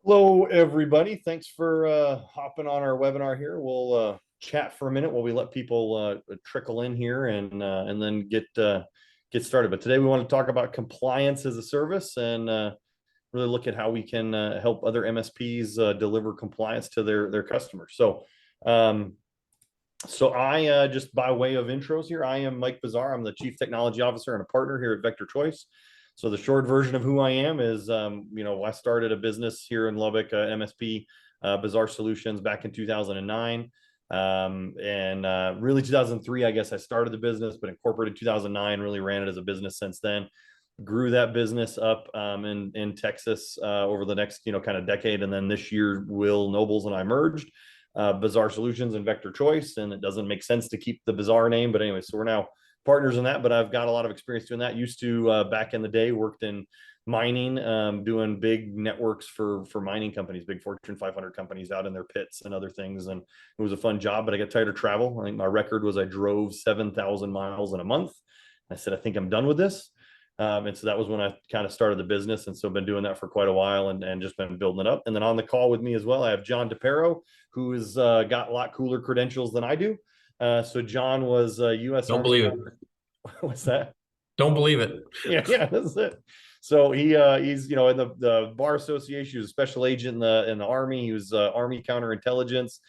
Hello, everybody. Thanks for hopping on our webinar here. We'll chat for a minute while we let people trickle in here and then get started. But today we want to talk about compliance as a service and really look at how we can help other MSPs deliver compliance to their customers. Um, so I just by way of intros here, I am Mike Bazar. I'm the Chief Technology Officer and a partner here at Vector Choice. So the short version of who I am is, I started a business here in Lubbock, MSP, Bizarre Solutions, back in 2009. And really 2003, I guess I started the business, but incorporated 2009, really ran it as a business since then. Grew that business up in Texas over the next, kind of decade. And then this year, Will Nobles and I merged. Bizarre Solutions and Vector Choice, and it doesn't make sense to keep the Bizarre name. But anyway, so we're now partners in that, but I've got a lot of experience doing that. Used to, back in the day, worked in mining, doing big networks for mining companies, big Fortune 500 companies out in their pits and other things. And it was a fun job, but I got tired of travel. I think my record was I drove 7,000 miles in a month. I said, I think I'm done with this. And so that was when I kind of started the business. And so I've been doing that for quite a while and just been building it up. And then on the call with me as well, I have John DePero, who has got a lot cooler credentials than I do. So John was U.S. Don't Army. believe it. What's that? Don't believe it. Yeah, that's it. So he's in the Bar Association. He was a special agent in the Army. He was Army counterintelligence.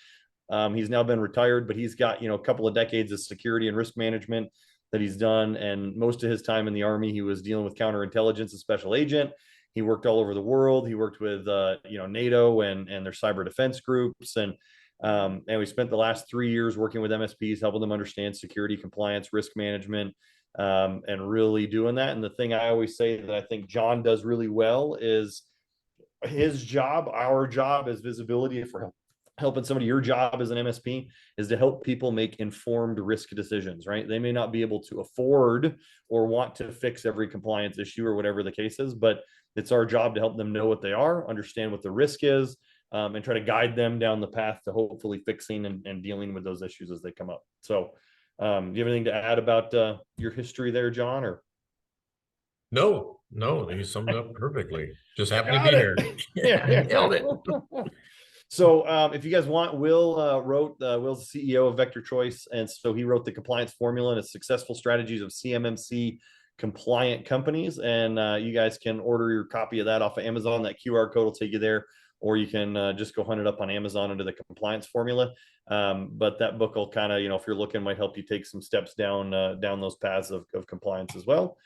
He's now been retired, but he's got a couple of decades of security and risk management that he's done. And most of his time in the Army, he was dealing with counterintelligence and special agent. He worked all over the world. He worked with NATO and their cyber defense groups, and we spent the last 3 years working with MSPs, helping them understand security, compliance, risk management, and really doing that. And the thing I always say that I think John does really well is his job. Our job as visibility, if we're helping somebody, your job as an MSP is to help people make informed risk decisions, right? They may not be able to afford or want to fix every compliance issue or whatever the case is, but it's our job to help them know what they are, understand what the risk is, and try to guide them down the path to hopefully fixing and dealing with those issues as they come up. So do you have anything to add about your history there, John? Or No, you summed it up perfectly. Just happened to got be it. here. Yeah. Nailed it. So if you guys want, Will wrote, Will's the CEO of Vector Choice. And so he wrote the compliance formula and its successful strategies of CMMC compliant companies. And you guys can order your copy of that off of Amazon. That QR code will take you there, or you can just go hunt it up on Amazon under the compliance formula. But that book will kind of, if you're looking, might help you take some steps down those paths of compliance as well.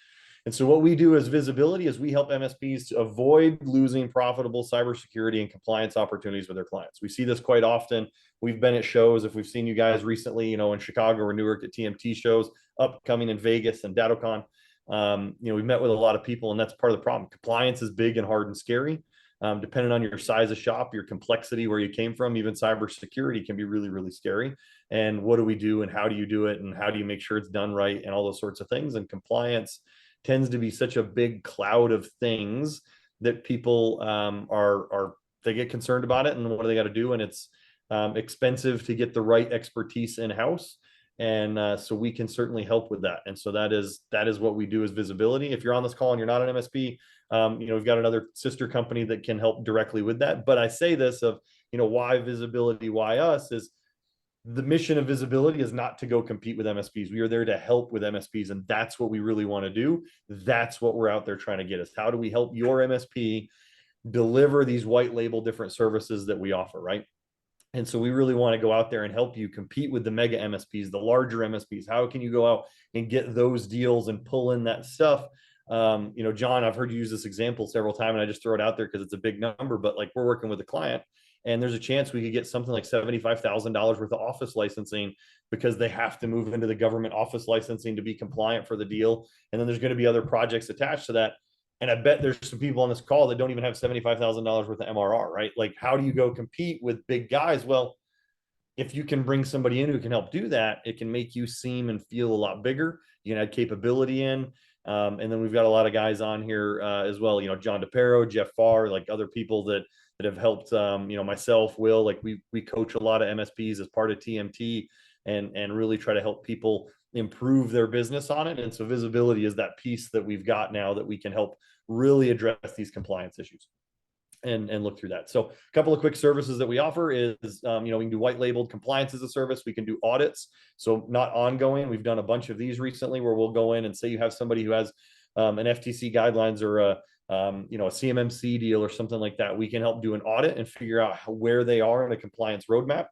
And so what we do as visibility is we help MSPs to avoid losing profitable cybersecurity and compliance opportunities with their clients. We see this quite often. We've been at shows. If we've seen you guys recently, in Chicago or Newark at TMT shows, upcoming in Vegas and DattoCon, we've met with a lot of people, and that's part of the problem. Compliance is big and hard and scary. Depending on your size of shop, your complexity, where you came from, even cybersecurity can be really, really scary. And what do we do, and how do you do it, and how do you make sure it's done right, and all those sorts of things. And compliance tends to be such a big cloud of things that people they get concerned about it, and what do they got to do, and it's expensive to get the right expertise in house. And so we can certainly help with that. And so that is what we do as visibility. If you're on this call and you're not an MSP, we've got another sister company that can help directly with that. But I say this of, why visibility, why us, is the mission of visibility is not to go compete with MSPs. We are there to help with MSPs, and that's what we really want to do. That's what we're out there trying to get us. How do we help your MSP deliver these white label different services that we offer, right? And so we really want to go out there and help you compete with the mega MSPs, the larger MSPs. How can you go out and get those deals and pull in that stuff? John, I've heard you use this example several times, and I just throw it out there because it's a big number, but like, we're working with a client, and there's a chance we could get something like $75,000 worth of office licensing because they have to move into the government office licensing to be compliant for the deal. And then there's going to be other projects attached to that. And I bet there's some people on this call that don't even have $75,000 worth of MRR, right? Like, how do you go compete with big guys? Well, if you can bring somebody in who can help do that, it can make you seem and feel a lot bigger. You can add capability in. And then we've got a lot of guys on here as well. John DePero, Jeff Farr, like other people that have helped. Myself, Will, like we coach a lot of MSPs as part of TMT, and really try to help people improve their business on it. And so visibility is that piece that we've got now that we can help really address these compliance issues. and look through that. So a couple of quick services that we offer is, we can do white labeled compliance as a service. We can do audits. So not ongoing. We've done a bunch of these recently where we'll go in and say you have somebody who has an FTC guidelines or a CMMC deal or something like that. We can help do an audit and figure out where they are in a compliance roadmap.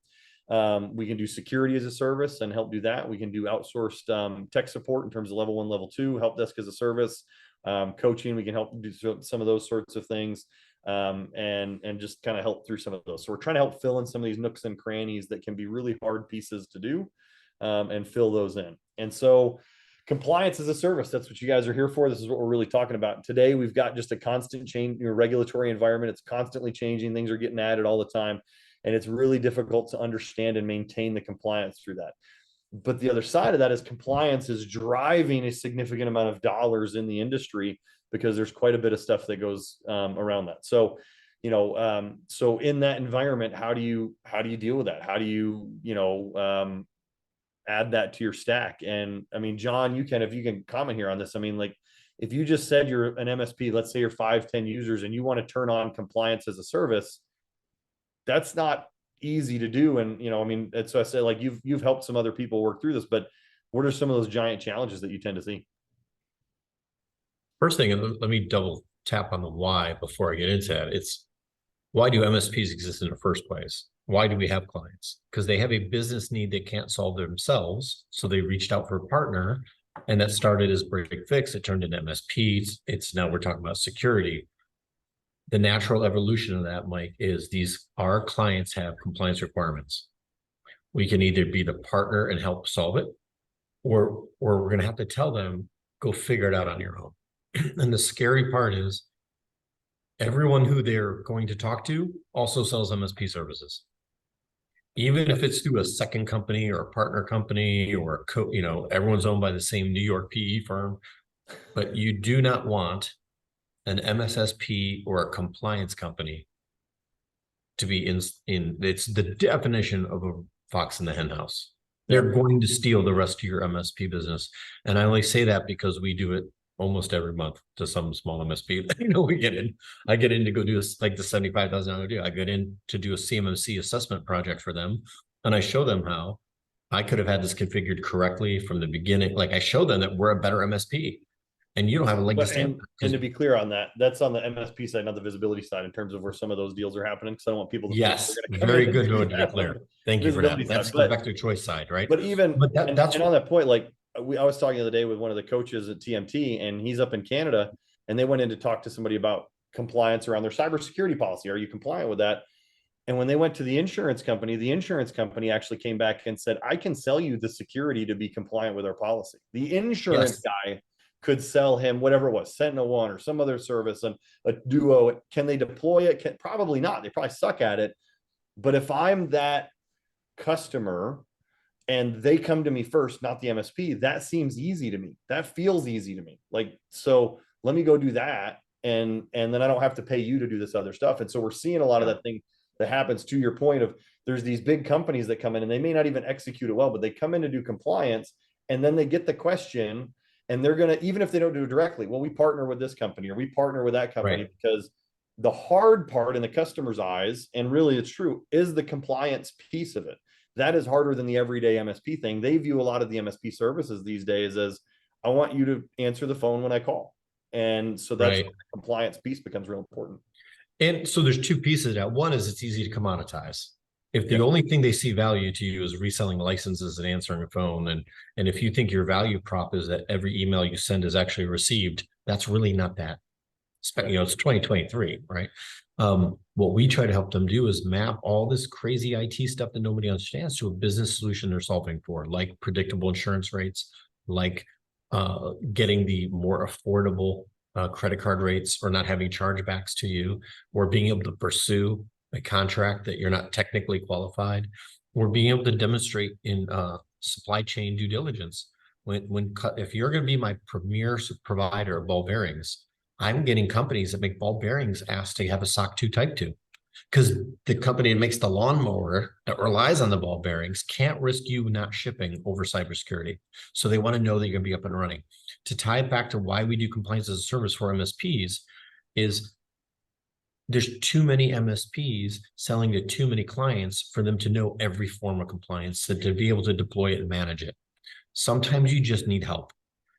We can do security as a service and help do that. We can do outsourced tech support in terms of level 1, level 2, help desk as a service, coaching. We can help do some of those sorts of things. And just kind of help through some of those. So we're trying to help fill in some of these nooks and crannies that can be really hard pieces to do, and fill those in. And so compliance as a service, that's what you guys are here for. This is what we're really talking about. Today, we've got just a constant change, regulatory environment. It's constantly changing. Things are getting added all the time. And it's really difficult to understand and maintain the compliance through that. But the other side of that is compliance is driving a significant amount of dollars in the industry because there's quite a bit of stuff that goes around that. So, so in that environment, how do you deal with that? How do you, add that to your stack? And I mean, John, if you can comment here on this. I mean, like, if you just said you're an MSP, let's say you're 5-10 users and you want to turn on compliance as a service, that's not easy to do. And, so I say, like, you've helped some other people work through this, but what are some of those giant challenges that you tend to see? First thing, and let me double tap on the why before I get into that. It's why do MSPs exist in the first place? Why do we have clients? Because they have a business need they can't solve themselves. So they reached out for a partner, and that started as break fix. It turned into MSPs. It's now we're talking about security. The natural evolution of that, Mike, is our clients have compliance requirements. We can either be the partner and help solve it, or we're going to have to tell them, go figure it out on your own. And the scary part is everyone who they're going to talk to also sells MSP services. Even if it's through a second company or a partner company or everyone's owned by the same New York PE firm, but you do not want an MSSP or a compliance company to be in it's the definition of a fox in the hen house. They're going to steal the rest of your MSP business. And I only say that because we do it almost every month to some small MSP. I get in to go do like the $75,000 deal. I get in to do a CMMC assessment project for them. And I show them how I could have had this configured correctly from the beginning. Like, I show them that we're a better MSP. And you don't have a leg to stand. And to be clear on that, that's on the MSP side, not the visibility side, in terms of where some of those deals are happening. Because I don't want people to. Yes, very good to be clear. Thank you for that. That's the vector choice side, right? But that's on that point. Like, I was talking the other day with one of the coaches at TMT, and he's up in Canada, and they went in to talk to somebody about compliance around their cybersecurity policy. Are you compliant with that? And when they went to the insurance company actually came back and said, I can sell you the security to be compliant with our policy. The insurance guy could sell him whatever it was, SentinelOne or some other service, and a Duo. Can they deploy it? Probably not. They probably suck at it. But if I'm that customer and they come to me first, not the MSP, that seems easy to me. That feels easy to me. Like, so let me go do that. And then I don't have to pay you to do this other stuff. And so we're seeing a lot of that thing that happens, to your point of, there's these big companies that come in and they may not even execute it well, but they come in to do compliance, and then they get the question, and they're going to, even if they don't do it directly, well, we partner with this company or we partner with that company, because the hard part in the customer's eyes, and really it's true, is the compliance piece of it. That is harder than the everyday MSP thing. They view a lot of the MSP services these days as, I want you to answer the phone when I call. And so that's the compliance piece becomes real important. And so there's two pieces of that. One is it's easy to commoditize. If the only thing they see value to you is reselling licenses and answering a phone, and if you think your value prop is that every email you send is actually received, that's really not that. It's 2023, right? What we try to help them do is map all this crazy IT stuff that nobody understands to a business solution they're solving for, like predictable insurance rates, like getting the more affordable credit card rates, or not having chargebacks to you, or being able to pursue a contract that you're not technically qualified, or being able to demonstrate in supply chain due diligence. If you're going to be my premier provider of ball bearings, I'm getting companies that make ball bearings ask to have a SOC 2 Type 2, because the company that makes the lawnmower that relies on the ball bearings can't risk you not shipping over cybersecurity. So they want to know that you're going to be up and running. To tie it back to why we do compliance as a service for MSPs is there's too many MSPs selling to too many clients for them to know every form of compliance, to be able to deploy it and manage it. Sometimes you just need help.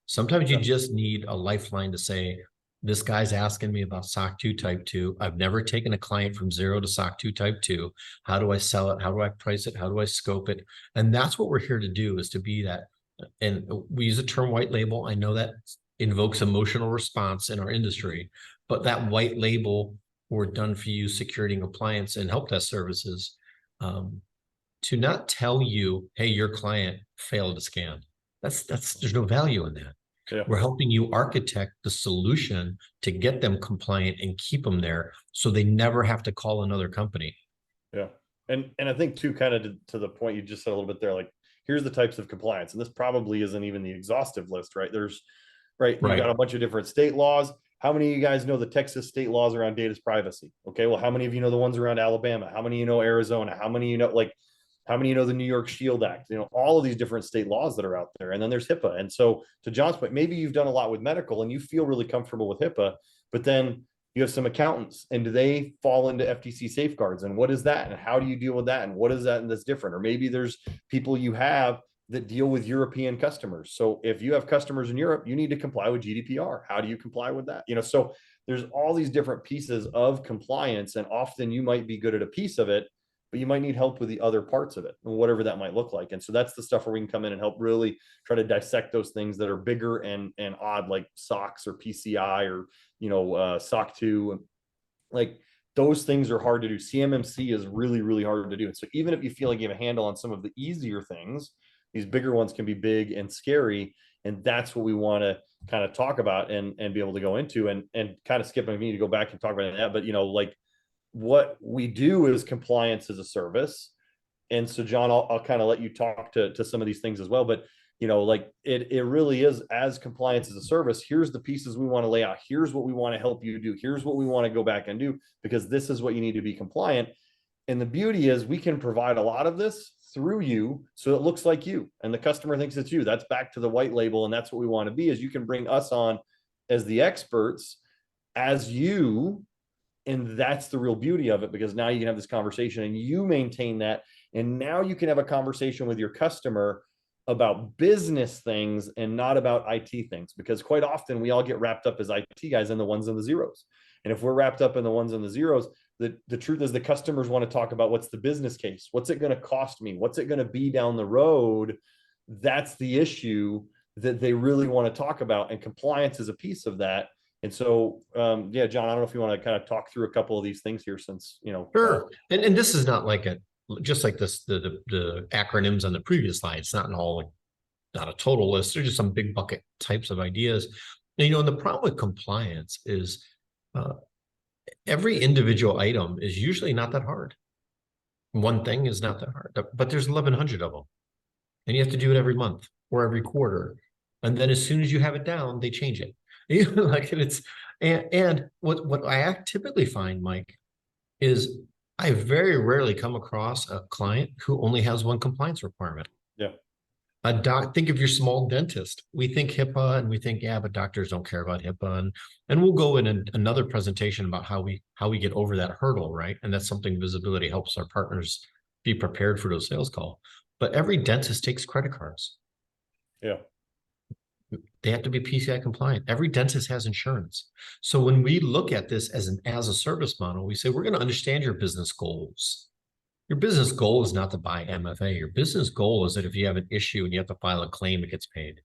Sometimes you just need a lifeline to say, this guy's asking me about SOC 2 Type 2. I've never taken a client from 0 to SOC 2 Type 2. How do I sell it? How do I price it? How do I scope it? And that's what we're here to do, is to be that. And we use the term white label. I know that invokes emotional response in our industry, but that white label, or done for you security and compliance and help desk services, to not tell you, hey, your client failed to scan. That's there's no value in that. Yeah. We're helping you architect the solution to get them compliant and keep them there, so they never have to call another company. Yeah. And I think too, kind of to the point you just said a little bit there, like, here's the types of compliance, and this probably isn't even the exhaustive list, right? There's, you got a bunch of different state laws. How many of you guys know the Texas state laws around data privacy? Okay, well, how many of you know the ones around Alabama? How many of you know Arizona? How many you know, like, how many you know the New York Shield Act? You know, all of these different state laws that are out there. And then there's HIPAA. And so, to John's point, maybe you've done a lot with medical and you feel really comfortable with HIPAA, but then you have some accountants, and do they fall into FTC safeguards? And what is that? And how do you deal with that? And what is that? And that's different. Or maybe there's people you have that deal with European customers. So if you have customers in Europe, you need to comply with GDPR. How do you comply with that? You know, so there's all these different pieces of compliance, and often you might be good at a piece of it, but you might need help with the other parts of it, whatever that might look like. And so that's the stuff where we can come in and help really try to dissect those things that are bigger and odd, like SOX or PCI, or, you know, SOC 2. Like, those things are hard to do. CMMC is really, really hard to do. And so even if you feel like you have a handle on some of the easier things, these bigger ones can be big and scary. And that's what we want to kind of talk about and be able to go into, and kind of skipping me to go back and talk about that. But, you know, like, what we do is compliance as a service. And so, John, I'll kind of let you talk to some of these things as well. But, you know, like, it really is, as compliance as a service, here's the pieces we want to lay out. Here's what we want to help you do. Here's what we want to go back and do, because this is what you need to be compliant. And the beauty is we can provide a lot of this through you, so it looks like you, and the customer thinks it's you. That's back to the white label. And that's what we want to be, is you can bring us on as the experts, as you. And that's the real beauty of it, because now you can have this conversation and you maintain that. And now you can have a conversation with your customer about business things and not about IT things, because quite often we all get wrapped up as IT guys in the ones and the zeros. And if we're wrapped up in the ones and the zeros, the truth is the customers want to talk about, what's the business case? What's it going to cost me? What's it going to be down the road? That's the issue that they really want to talk about. And compliance is a piece of that. And so, yeah, John, I don't know if you want to kind of talk through a couple of these things here, since, you know. Sure. And this is not like just like this, the acronyms on the previous slide. It's not all, like, not a total list. They're just some big bucket types of ideas. And, you know, and the problem with compliance is every individual item is usually not that hard. One thing is not that hard, but there's 1,100 of them. And you have to do it every month or every quarter. And then as soon as you have it down, they change it. Like, it's, and what I typically find, Mike, is I very rarely come across a client who only has one compliance requirement. Yeah. Think of your small dentist. We think HIPAA, and we think, yeah, but doctors don't care about HIPAA. And we'll go in another presentation about how we get over that hurdle, right? And that's something Visibility helps our partners be prepared for those sales call. But every dentist takes credit cards. Yeah. They have to be PCI compliant. Every dentist has insurance. So when we look at this as a service model, we say, we're going to understand your business goals. Your business goal is not to buy MFA. Your business goal is that if you have an issue and you have to file a claim, it gets paid.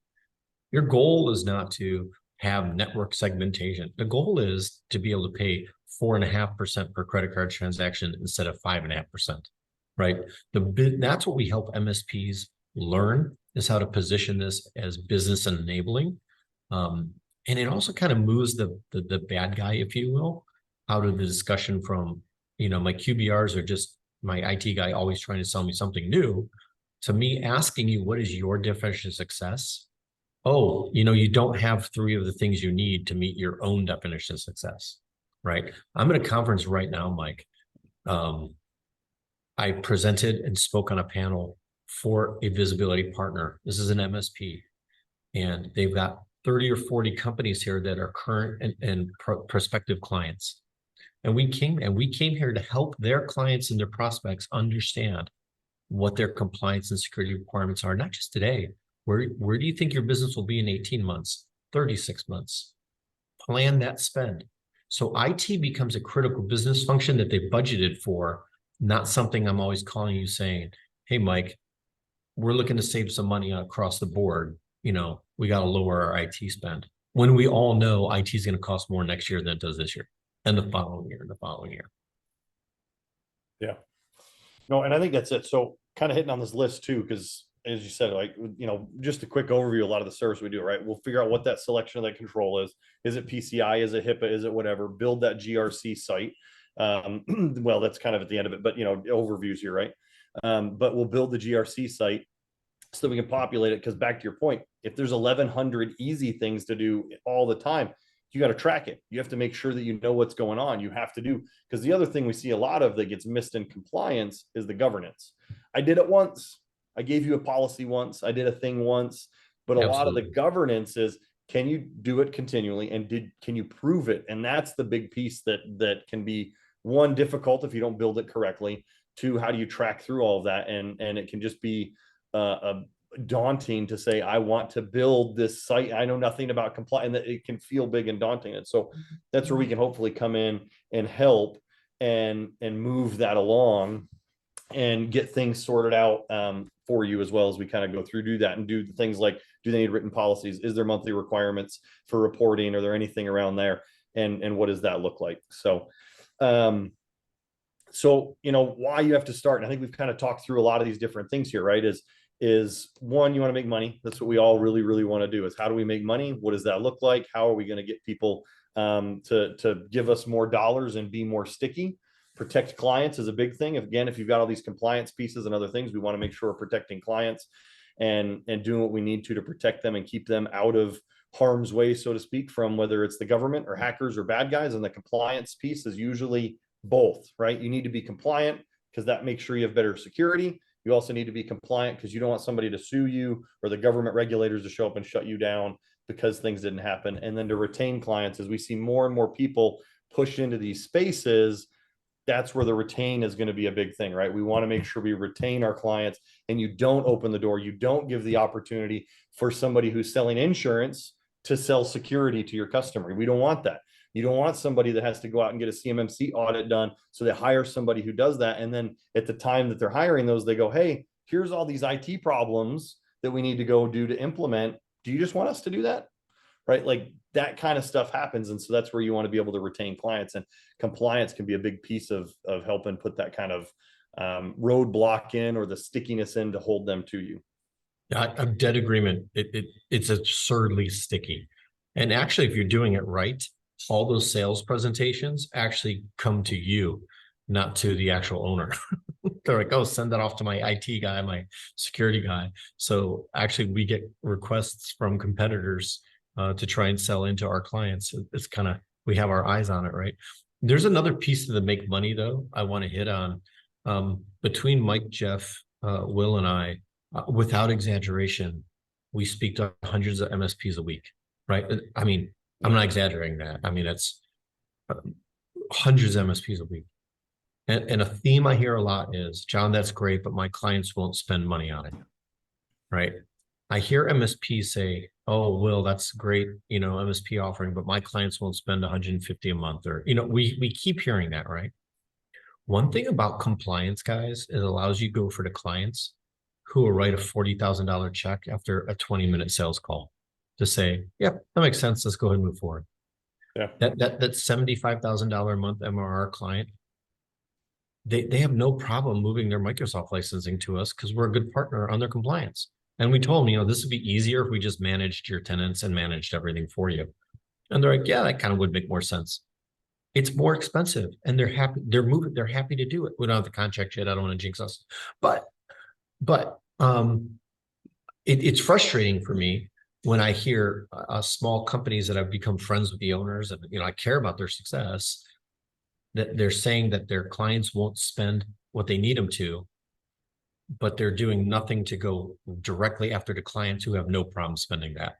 Your goal is not to have network segmentation. The goal is to be able to pay 4.5% per credit card transaction instead of 5.5%, right? That's what we help MSPs learn, is how to position this as business enabling. And it also kind of moves the bad guy, if you will, out of the discussion from, you know, my QBRs are just my IT guy always trying to sell me something new, to me asking you, what is your definition of success? Oh, you know, you don't have 3 of the things you need to meet your own definition of success, right? I'm at a conference right now, Mike. I presented and spoke on a panel for a visibility partner. This is an MSP, and they've got 30 or 40 companies here that are current and prospective clients. And we came here to help their clients and their prospects understand what their compliance and security requirements are, not just today. Where do you think your business will be in 18 months, 36 months? Plan that spend. So IT becomes a critical business function that they budgeted for, not something I'm always calling you saying, hey, Mike, we're looking to save some money across the board. We got to lower our IT spend. When we all know IT is going to cost more next year than it does this year, and the following year, and the following year. Yeah. No, and I think that's it. So kind of hitting on this list too, because as you said, like, just a quick overview, a lot of the service we do, right? We'll figure out what that selection of that control is. Is it PCI? Is it HIPAA? Is it whatever? Build that GRC site. Well, that's kind of at the end of it, but overviews here, right? But we'll build the GRC site so that we can populate it. Because back to your point, if there's 1,100 easy things to do all the time, you got to track it. You have to make sure that you know what's going on. You have to do, because the other thing we see a lot of that gets missed in compliance is the governance. I did it once. I gave you a policy once. I did a thing once, but a lot of the governance is, can you do it continually, and can you prove it? And that's the big piece that can be, one, difficult if you don't build it correctly. Two, how do you track through all of that? And it can just be daunting to say, I want to build this site. I know nothing about compliance, and it can feel big and daunting. And so that's where we can hopefully come in and help and move that along and get things sorted out for you, as well as we kind of go through, do that, and do the things like, do they need written policies? Is there monthly requirements for reporting? Are there anything around there? And what does that look like? So, why you have to start, and I think we've kind of talked through a lot of these different things here, right? Is one, you want to make money. That's what we all really, really want to do, is how do we make money? What does that look like? How are we going to get people to give us more dollars and be more sticky? Protect clients is a big thing. If you've got all these compliance pieces and other things, we want to make sure we're protecting clients and doing what we need to protect them and keep them out of harm's way, so to speak, from whether it's the government or hackers or bad guys. And the compliance piece is usually both, right? You need to be compliant because that makes sure you have better security. You also need to be compliant because you don't want somebody to sue you or the government regulators to show up and shut you down because things didn't happen. And then to retain clients, as we see more and more people push into these spaces, that's where the retain is going to be a big thing, right? We want to make sure we retain our clients, and you don't open the door. You don't give the opportunity for somebody who's selling insurance to sell security to your customer. We don't want that. You don't want somebody that has to go out and get a CMMC audit done. So they hire somebody who does that. And then at the time that they're hiring those, they go, hey, here's all these IT problems that we need to go do to implement. Do you just want us to do that? Right? Like that kind of stuff happens. And so that's where you want to be able to retain clients, and compliance can be a big piece of helping put that kind of roadblock in, or the stickiness in, to hold them to you. I'm dead agreement. It's absurdly sticky. And actually, if you're doing it right, all those sales presentations actually come to you, not to the actual owner. They're like, oh, send that off to my IT guy, my security guy. So actually, we get requests from competitors to try and sell into our clients. It's kind of, we have our eyes on it, right? There's another piece of the make money, though, I want to hit on. Between Mike, Jeff, Will, and I, without exaggeration, we speak to hundreds of MSPs a week, right? I mean, I'm not exaggerating that. I mean, it's hundreds of MSPs a week. And a theme I hear a lot is, John, that's great, but my clients won't spend money on it, right? I hear MSPs say, oh, Will, that's great, MSP offering, but my clients won't spend 150 a month, or, we keep hearing that, right? One thing about compliance, guys, is it allows you to go for the clients who will write a $40,000 check after a 20-minute sales call to say, yep, that makes sense. Let's go ahead and move forward. Yeah. That $75,000 a month MRR client, they have no problem moving their Microsoft licensing to us because we're a good partner on their compliance. And we told them, this would be easier if we just managed your tenants and managed everything for you. And they're like, yeah, that kind of would make more sense. It's more expensive, and they're happy. They're happy to do it. We don't have the contract yet. I don't want to jinx us, but it's frustrating for me when I hear small companies that have become friends with the owners, and I care about their success, that they're saying that their clients won't spend what they need them to, but they're doing nothing to go directly after the clients who have no problem spending that,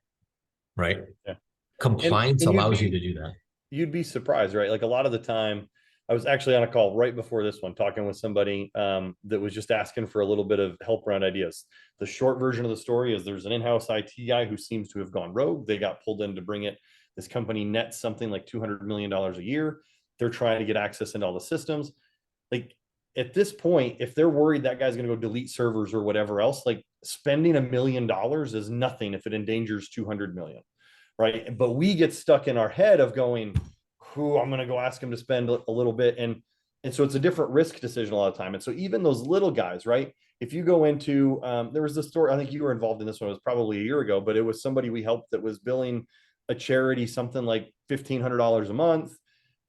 right? Yeah. Compliance allows you to do that. You'd be surprised, right? Like a lot of the time, I was actually on a call right before this one, talking with somebody that was just asking for a little bit of help around ideas. The short version of the story is there's an in-house IT guy who seems to have gone rogue. They got pulled in to bring it. This company nets something like $200 million a year. They're trying to get access into all the systems. Like at this point, if they're worried that guy's going to go delete servers or whatever else, like spending $1 million is nothing if it endangers 200 million, right? But we get stuck in our head of going, who I'm going to go ask him to spend a little bit. And so it's a different risk decision a lot of time. And so even those little guys, right? If you go into, there was this story, I think you were involved in this one, it was probably a year ago, but it was somebody we helped that was billing a charity something like $1,500 a month.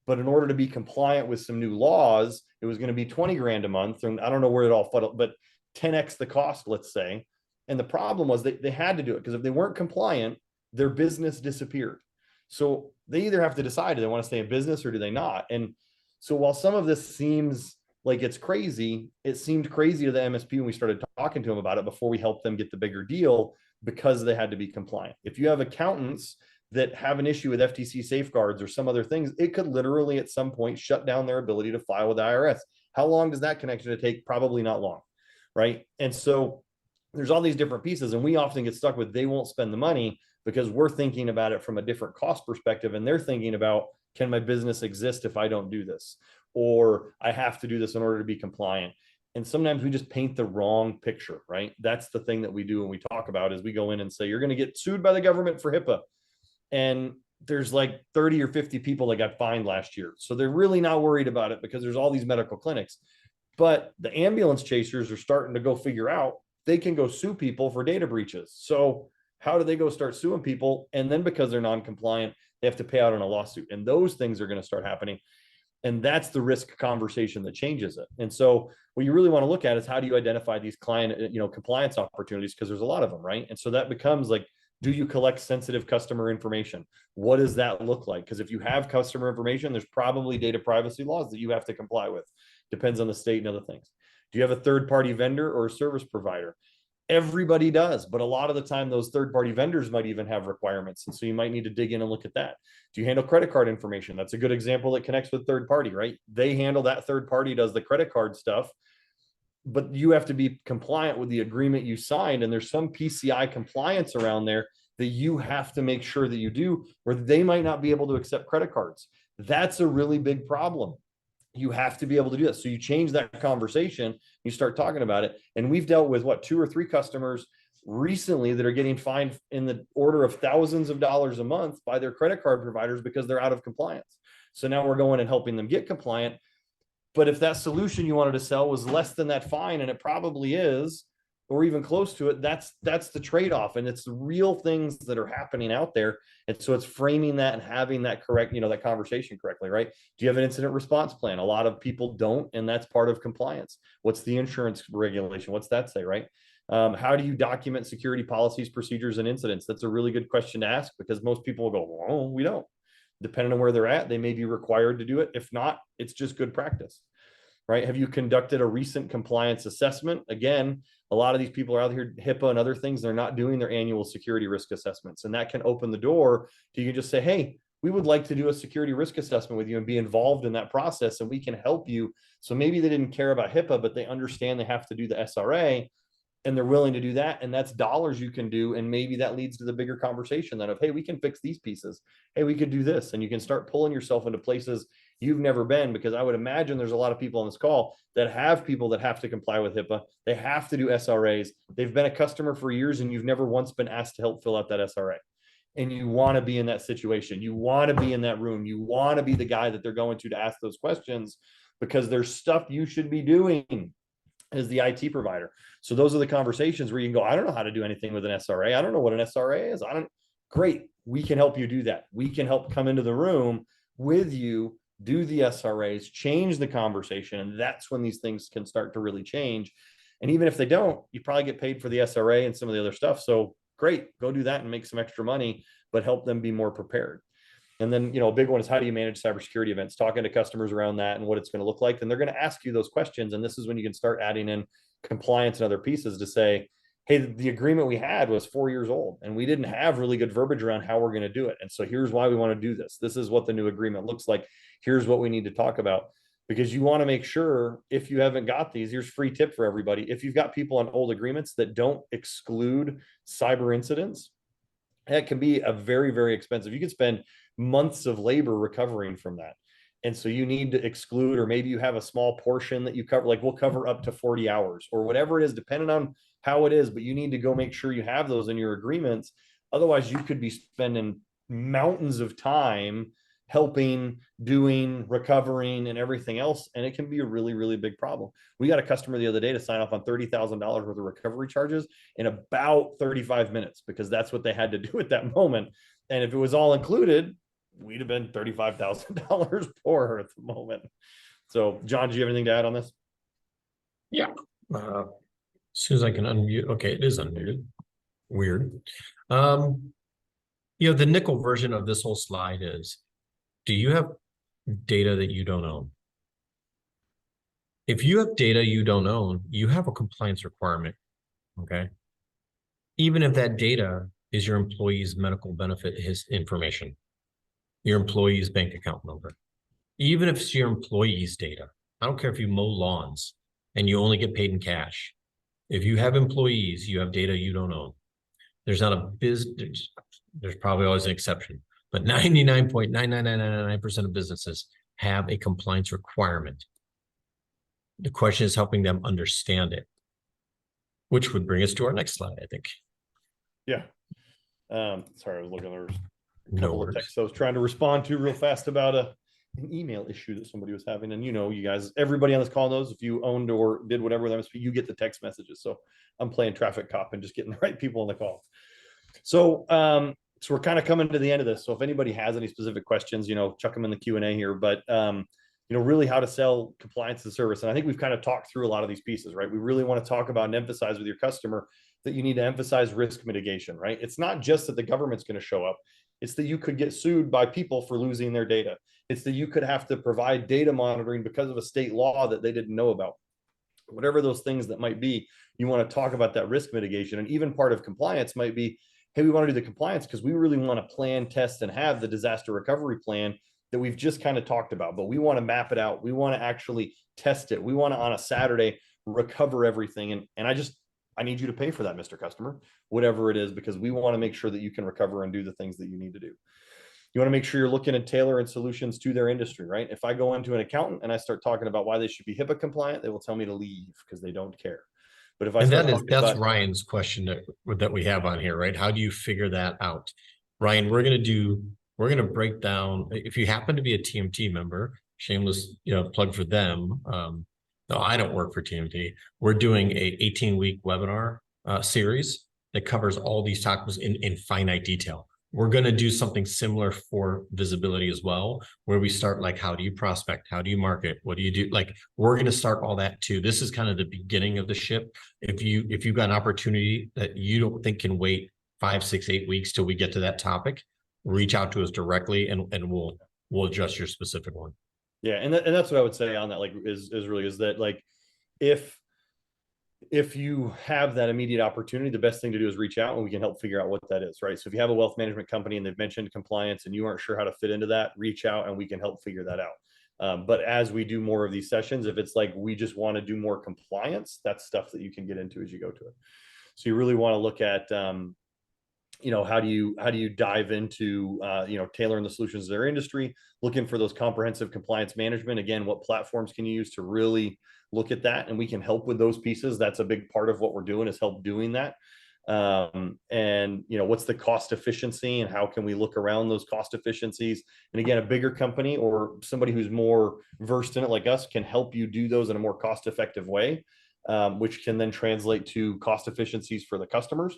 But in order to be compliant with some new laws, it was going to be 20 grand a month. And I don't know where it all fuddled, but 10x the cost, let's say. And the problem was they had to do it because if they weren't compliant, their business disappeared. So they either have to decide, do they want to stay in business or do they not? And so while some of this seems like it's crazy, it seemed crazy to the MSP when we started talking to them about it before we helped them get the bigger deal because they had to be compliant. If you have accountants that have an issue with FTC safeguards or some other things, it could literally at some point shut down their ability to file with the IRS. How long does that connection take? Probably not long, right? And so there's all these different pieces, and we often get stuck with they won't spend the money because we're thinking about it from a different cost perspective, and they're thinking about, can my business exist if I don't do this? Or I have to do this in order to be compliant. And sometimes we just paint the wrong picture, right? That's the thing that we do when we talk about is we go in and say, you're going to get sued by the government for HIPAA. And there's like 30 or 50 people that got fined last year. So they're really not worried about it because there's all these medical clinics. But the ambulance chasers are starting to go figure out they can go sue people for data breaches. So how do they go start suing people? And then because they're non-compliant, they have to pay out on a lawsuit. And those things are going to start happening. And that's the risk conversation that changes it. And so what you really want to look at is how do you identify these client, compliance opportunities? Because there's a lot of them, right? And so that becomes like, do you collect sensitive customer information? What does that look like? Because if you have customer information, there's probably data privacy laws that you have to comply with. Depends on the state and other things. Do you have a third-party vendor or a service provider? Everybody does, but a lot of the time those third-party vendors might even have requirements. And so you might need to dig in and look at that. Do you handle credit card information? That's a good example that connects with third party, right? They handle that, third party does the credit card stuff, but you have to be compliant with the agreement you signed. And there's some PCI compliance around there that you have to make sure that you do, or they might not be able to accept credit cards. That's a really big problem. You have to be able to do that. So you change that conversation, you start talking about it. And we've dealt with 2 or 3 customers recently that are getting fined in the order of thousands of dollars a month by their credit card providers because they're out of compliance. So now we're going and helping them get compliant. But if that solution you wanted to sell was less than that fine, and it probably is, or even close to it, that's the trade-off. And it's the real things that are happening out there. And so it's framing that and having that correct, that conversation correctly, right? Do you have an incident response plan? A lot of people don't, and that's part of compliance. What's the insurance regulation? What's that say, right? How do you document security policies, procedures, and incidents? That's a really good question to ask because most people will go, oh, we don't. Depending on where they're at, they may be required to do it. If not, it's just good practice, right? Have you conducted a recent compliance assessment? Again, a lot of these people are out here, HIPAA and other things, they're not doing their annual security risk assessments. And that can open the door to you just say, hey, we would like to do a security risk assessment with you and be involved in that process, and we can help you. So maybe they didn't care about HIPAA, but they understand they have to do the SRA, and they're willing to do that. And that's dollars you can do. And maybe that leads to the bigger conversation then of, hey, we can fix these pieces. Hey, we could do this. And you can start pulling yourself into places you've never been, because I would imagine there's a lot of people on this call that have people that have to comply with HIPAA. They have to do SRAs. They've been a customer for years and you've never once been asked to help fill out that SRA. And you want to be in that situation. You want to be in that room. You want to be the guy that they're going to ask those questions, because there's stuff you should be doing as the IT provider. So those are the conversations where you can go, I don't know how to do anything with an SRA. I don't know what an SRA is. Great. We can help you do that. We can help come into the room with you, do the SRAs, change the conversation. And that's when these things can start to really change. And even if they don't, you probably get paid for the SRA and some of the other stuff. So great, go do that and make some extra money, but help them be more prepared. And then, a big one is how do you manage cybersecurity events, talking to customers around that and what it's going to look like. And they're going to ask you those questions. And this is when you can start adding in compliance and other pieces to say, hey, the agreement we had was 4 years old and we didn't have really good verbiage around how we're going to do it. And so here's why we want to do this. This is what the new agreement looks like. Here's what we need to talk about. because you want to make sure, if you haven't got these, here's free tip for everybody. If you've got people on old agreements that don't exclude cyber incidents, that can be a very, very expensive. You could spend months of labor recovering from that. And so you need to exclude, or maybe you have a small portion that you cover, like we'll cover up to 40 hours or whatever it is, depending on how it is, but you need to go make sure you have those in your agreements. Otherwise, you could be spending mountains of time helping, doing, recovering, and everything else. And it can be a really, really big problem. We got a customer the other day to sign off on $30,000 worth of recovery charges in about 35 minutes, because that's what they had to do at that moment. And if it was all included, we'd have been $35,000 poorer at the moment. So, John, do you have anything to add on this? Yeah. As soon as I can unmute. Okay, it is unmuted. Weird. The nickel version of this whole slide is, do you have data that you don't own? If you have data you don't own, you have a compliance requirement, okay? Even if that data is your employee's medical benefit, his information, your employee's bank account number, even if it's your employee's data. I don't care if you mow lawns and you only get paid in cash. If you have employees, you have data you don't own. There's not a there's probably always an exception, but 99.99999% of businesses have a compliance requirement. The question is helping them understand it, which would bring us to our next slide, I think. Yeah. Sorry, I was looking at a No couple of worries. texts I was trying to respond to real fast about an email issue that somebody was having. And you guys, everybody on this call knows, if you owned or did whatever with MSP, you get the text messages. So I'm playing traffic cop and just getting the right people on the call. So we're kind of coming to the end of this. So if anybody has any specific questions, chuck them in the Q&A here. But really how to sell compliance as a service. And I think we've kind of talked through a lot of these pieces, right? We really want to talk about and emphasize with your customer that you need to emphasize risk mitigation, right? It's not just that the government's going to show up. It's that you could get sued by people for losing their data. It's that you could have to provide data monitoring because of a state law that they didn't know about. Whatever those things that might be, you want to talk about that risk mitigation. And even part of compliance might be, hey, we want to do the compliance because we really want to plan, test, and have the disaster recovery plan that we've just kind of talked about, but we want to map it out. We want to actually test it. We want to, on a Saturday, recover everything. And I need you to pay for that, Mr. Customer, whatever it is, because we want to make sure that you can recover and do the things that you need to do. You want to make sure you're looking at tailoring solutions to their industry, right? If I go into an accountant and I start talking about why they should be HIPAA compliant, they will tell me to leave because they don't care. But if I that's Ryan's question that we have on here, right? How do you figure that out? Ryan, we're going to break down, if you happen to be a TMT member, shameless, plug for them. No, I don't work for TMT. We're doing a 18-week webinar series that covers all these topics in finite detail. We're going to do something similar for visibility as well, where we start like, how do you prospect? How do you market? What do you do? Like, we're going to start all that too. This is kind of the beginning of the ship. If you've got an opportunity that you don't think can wait 5, 6, 8 weeks till we get to that topic, reach out to us directly and we'll adjust your specific one. Yeah. And that's what I would say on that, like, is that like, if you have that immediate opportunity, the best thing to do is reach out and we can help figure out what that is, right? So if you have a wealth management company and they've mentioned compliance and you aren't sure how to fit into that, reach out and we can help figure that out. But as we do more of these sessions, if it's like, we just want to do more compliance, that's stuff that you can get into as you go to it. So you really want to look at, how do you dive into, tailoring the solutions to their industry, looking for those comprehensive compliance management. Again, what platforms can you use to really look at that? And we can help with those pieces. That's a big part of what we're doing, is help doing that. And what's the cost efficiency and how can we look around those cost efficiencies? And again, a bigger company or somebody who's more versed in it like us can help you do those in a more cost effective way, which can then translate to cost efficiencies for the customers.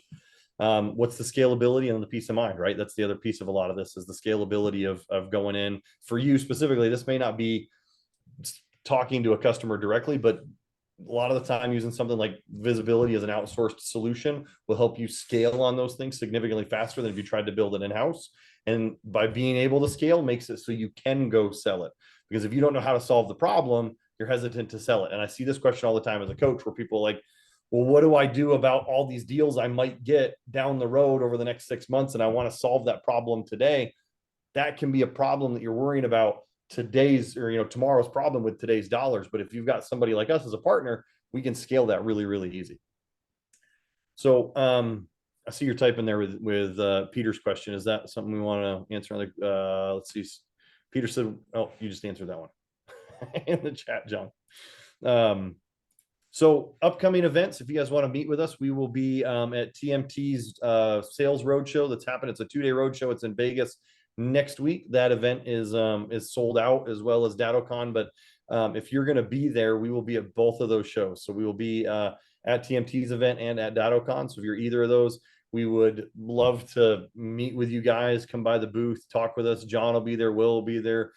What's the scalability and the peace of mind, right? That's the other piece of a lot of this, is the scalability of going in. For you specifically, this may not be talking to a customer directly, but a lot of the time using something like Visibility as an outsourced solution will help you scale on those things significantly faster than if you tried to build it in-house. And by being able to scale makes it so you can go sell it. Because if you don't know how to solve the problem, you're hesitant to sell it. And I see this question all the time as a coach, where people are like, well, what do I do about all these deals I might get down the road over the next 6 months? And I want to solve that problem today. That can be a problem that you're worrying about. today's or tomorrow's problem with today's dollars. But if you've got somebody like us as a partner, we can scale that really, really easy. So I see you're typing there with Peter's question. Is that something we want to answer? Let's see. Peter said, "Oh, you just answered that one in the chat, John." So upcoming events, if you guys want to meet with us, we will be at TMT's sales roadshow that's happening. It's a 2-day roadshow. It's in Vegas next week. That event is sold out, as well as DattoCon. But if you're going to be there, we will be at both of those shows. So we will be at TMT's event and at DattoCon. So if you're either of those, we would love to meet with you guys. Come by the booth, talk with us. John will be there. Will will be there.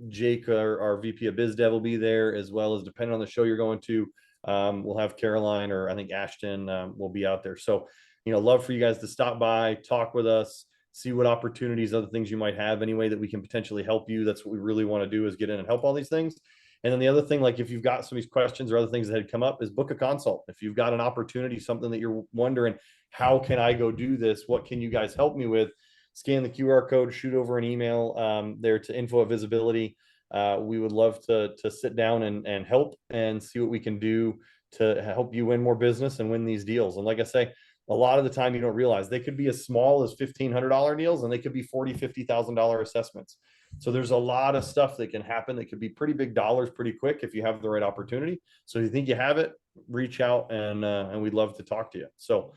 Jake, our VP of Biz Dev, will be there, as well as, depending on the show you're going to, we'll have Caroline, or I think Ashton will be out there. So, love for you guys to stop by, talk with us, see what opportunities, other things you might have, any way that we can potentially help you. That's what we really want to do, is get in and help all these things. And then the other thing, like if you've got some of these questions or other things that had come up, is book a consult. If you've got an opportunity, something that you're wondering, how can I go do this? What can you guys help me with? Scan the QR code, shoot over an email there to info@Visibility. We would love to sit down and help and see what we can do to help you win more business and win these deals. And like I say, a lot of the time you don't realize they could be as small as $1,500 deals, and they could be $40,000, $50,000 assessments. So there's a lot of stuff that can happen that could be pretty big dollars pretty quick if you have the right opportunity. So if you think you have it, reach out and we'd love to talk to you. So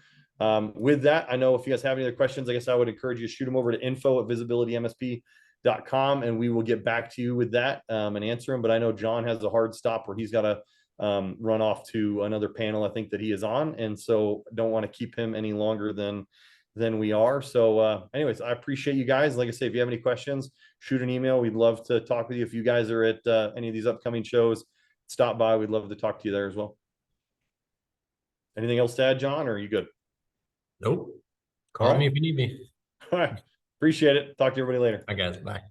with that, I know if you guys have any other questions, I guess I would encourage you to shoot them over to info@VisibilityMSP.com, and we will get back to you with that and answer them. But I know John has a hard stop where he's got to run off to another panel, I think, that he is on, and so don't want to keep him any longer than we are. So anyways, I appreciate you guys. Like I say, if you have any questions, shoot an email. We'd love to talk with you. If you guys are at any of these upcoming shows, stop by. We'd love to talk to you there as well. Anything else to add, John, or are you good? Nope. Call me if you need me. All right. Appreciate it. Talk to everybody later. Bye, guys. Bye.